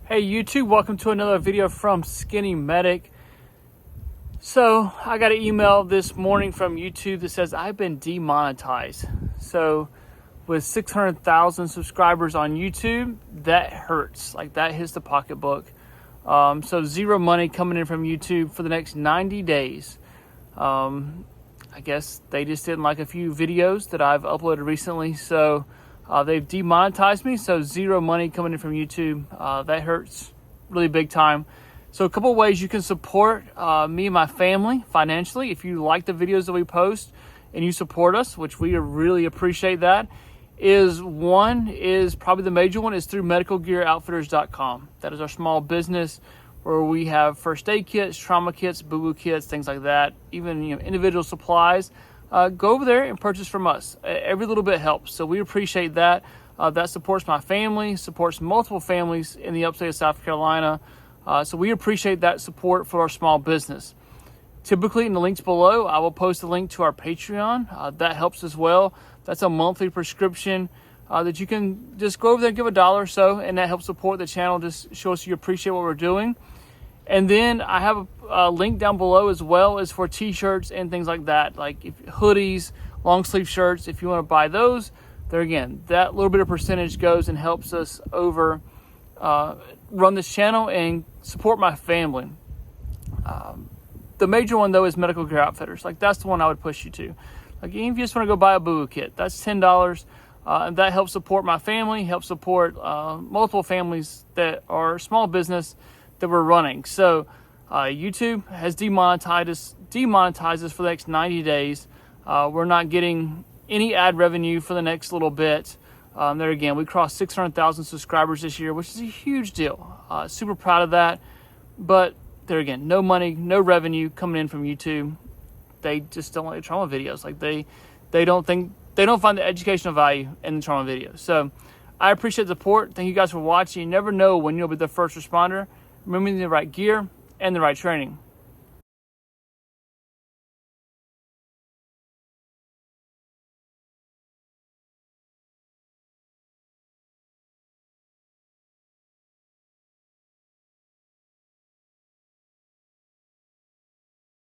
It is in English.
Hey YouTube, welcome to another video from Skinny Medic. So I got an email this morning from YouTube that says I've been demonetized. So with 600,000 subscribers on YouTube, that hurts. Like, that hits the pocketbook. So zero money coming in from YouTube for the next 90 days. I guess they just didn't like a few videos that I've uploaded recently. So they've demonetized me, so zero money coming in from YouTube. That hurts really big time. So a couple of ways you can support me and my family financially. If you like the videos that we post and you support us, which we really appreciate that, is probably the major one, is through medicalgearoutfitters.com. That is our small business where we have first aid kits, trauma kits, boo-boo kits, things like that, even individual supplies. Go over there and purchase from us. Every little bit helps, so we appreciate that. That supports my family, supports multiple families in the upstate of South Carolina. So we appreciate that support for our small business. Typically in the links below, I will post a link to our Patreon. That helps as well. That's a monthly prescription that you can just go over there and give $1 or so, and that helps support the channel. Just show us you appreciate what we're doing. And then I have a link down below as well as for t-shirts and things like that, like hoodies, long sleeve shirts. If you want to buy those, there again, that little bit of percentage goes and helps us over run this channel and support my family. The major one though is Medical Gear Outfitters. Like, that's the one I would push you to. Like, even if you just want to go buy a boo-boo kit, that's $10. And that helps support my family, helps support multiple families that are small business that we're running. So YouTube has demonetized us for the next 90 days. We're not getting any ad revenue for the next little bit. There again, we crossed 600,000 subscribers this year, which is a huge deal. Super proud of that. But there again, no money, no revenue coming in from YouTube. They just don't like the trauma videos. Like, they don't find the educational value in the trauma videos. So I appreciate the support. Thank you guys for watching. You never know when you'll be the first responder. Remember the right gear and the right training.